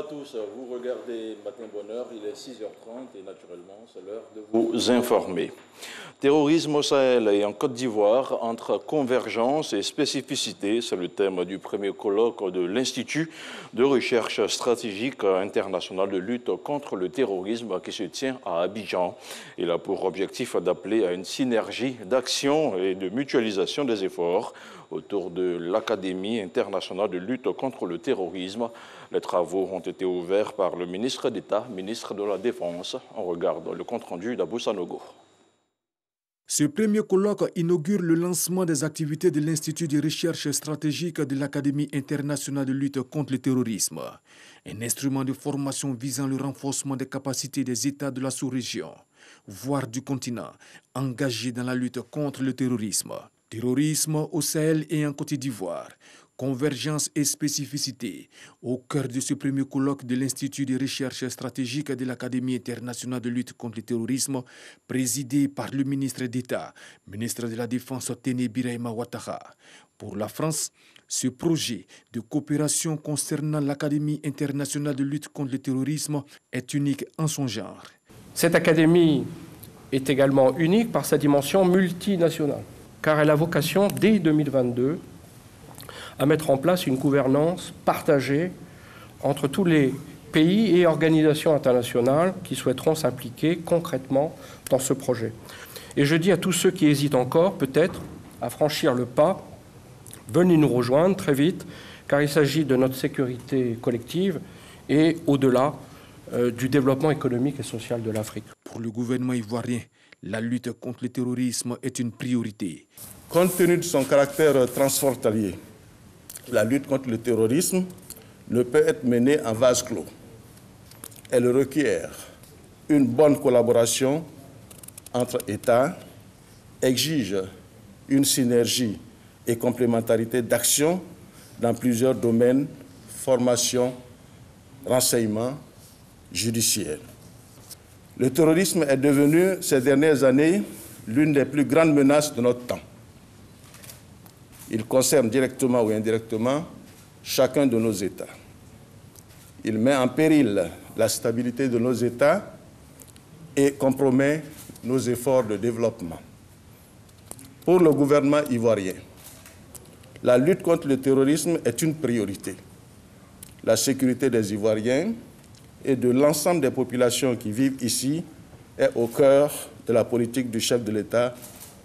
tous, vous regardez Matin Bonheur, il est 6h30 et naturellement c'est l'heure de vous informer. Terrorisme au Sahel et en Côte d'Ivoire, entre convergence et spécificité, c'est le thème du premier colloque de l'Institut de recherche stratégique international de lutte contre le terrorisme qui se tient à Abidjan. Il a pour objectif d'appeler à une synergie d'action et de mutualisation des efforts autour de l'Académie internationale de lutte contre le terrorisme. Les travaux ont été ouverts par le ministre d'État, ministre de la Défense. On regarde le compte-rendu d'Abou Sanogo. Ce premier colloque inaugure le lancement des activités de l'Institut de recherche stratégique de l'Académie internationale de lutte contre le terrorisme, un instrument de formation visant le renforcement des capacités des États de la sous-région, voire du continent, engagés dans la lutte contre le terrorisme. Terrorisme au Sahel et en Côte d'Ivoire. Convergence et spécificité, au cœur de ce premier colloque de l'Institut de recherche stratégique de l'Académie internationale de lutte contre le terrorisme, présidé par le ministre d'État, ministre de la Défense Téné Birahima Ouattara. Pour la France, ce projet de coopération concernant l'Académie internationale de lutte contre le terrorisme est unique en son genre. Cette académie est également unique par sa dimension multinationale, car elle a vocation, dès 2022, à mettre en place une gouvernance partagée entre tous les pays et organisations internationales qui souhaiteront s'impliquer concrètement dans ce projet. Et je dis à tous ceux qui hésitent encore, peut-être, à franchir le pas, venez nous rejoindre très vite, car il s'agit de notre sécurité collective et, au-delà, du développement économique et social de l'Afrique. Pour le gouvernement ivoirien, la lutte contre le terrorisme est une priorité. Compte tenu de son caractère transfrontalier, la lutte contre le terrorisme ne peut être menée en vase clos. Elle requiert une bonne collaboration entre États, exige une synergie et complémentarité d'action dans plusieurs domaines, formation, renseignement, judiciaire. Le terrorisme est devenu ces dernières années l'une des plus grandes menaces de notre temps. Il concerne directement ou indirectement chacun de nos États. Il met en péril la stabilité de nos États et compromet nos efforts de développement. Pour le gouvernement ivoirien, la lutte contre le terrorisme est une priorité. La sécurité des Ivoiriens et de l'ensemble des populations qui vivent ici est au cœur de la politique du chef de l'État,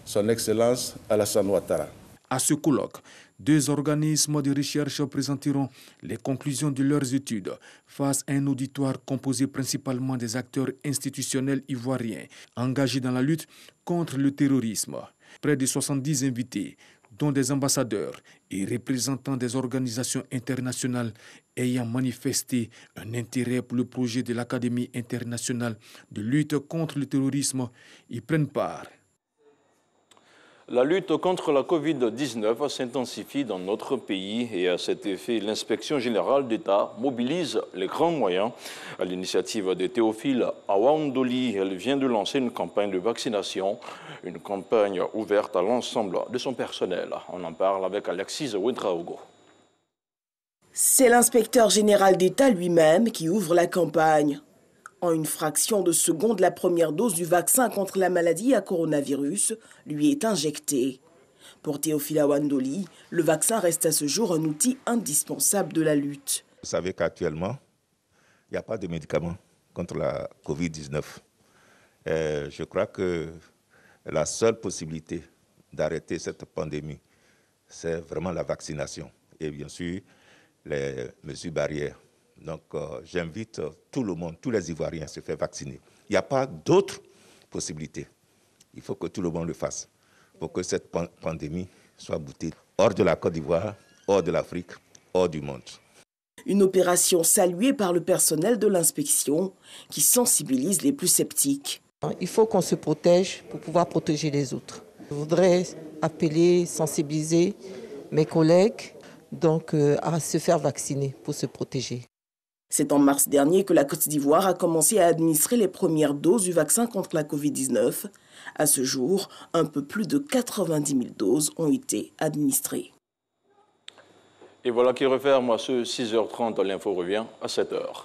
son Excellence Alassane Ouattara. À ce colloque, 2 organismes de recherche présenteront les conclusions de leurs études face à un auditoire composé principalement des acteurs institutionnels ivoiriens engagés dans la lutte contre le terrorisme. Près de 70 invités, dont des ambassadeurs et représentants des organisations internationales ayant manifesté un intérêt pour le projet de l'Académie internationale de lutte contre le terrorisme, y prennent part. La lutte contre la Covid-19 s'intensifie dans notre pays et à cet effet, l'Inspection générale d'État mobilise les grands moyens. À l'initiative de Théophile Awandoli, elle vient de lancer une campagne de vaccination, une campagne ouverte à l'ensemble de son personnel. On en parle avec Alexis Ouedraogo. C'est l'inspecteur général d'État lui-même qui ouvre la campagne. En une fraction de seconde, la première dose du vaccin contre la maladie à coronavirus lui est injectée. Pour Théophile Awandoli, le vaccin reste à ce jour un outil indispensable de la lutte. Vous savez qu'actuellement, il n'y a pas de médicaments contre la Covid-19. Je crois que la seule possibilité d'arrêter cette pandémie, c'est vraiment la vaccination et bien sûr les mesures barrières. Donc j'invite tout le monde, tous les Ivoiriens à se faire vacciner. Il n'y a pas d'autre possibilité. Il faut que tout le monde le fasse pour que cette pandémie soit boutée hors de la Côte d'Ivoire, hors de l'Afrique, hors du monde. Une opération saluée par le personnel de l'inspection qui sensibilise les plus sceptiques. Il faut qu'on se protège pour pouvoir protéger les autres. Je voudrais appeler, sensibiliser mes collègues donc, à se faire vacciner pour se protéger. C'est en mars dernier que la Côte d'Ivoire a commencé à administrer les premières doses du vaccin contre la Covid-19. À ce jour, un peu plus de 90 000 doses ont été administrées. Et voilà qui referme à ce 6h30, l'info revient à 7h.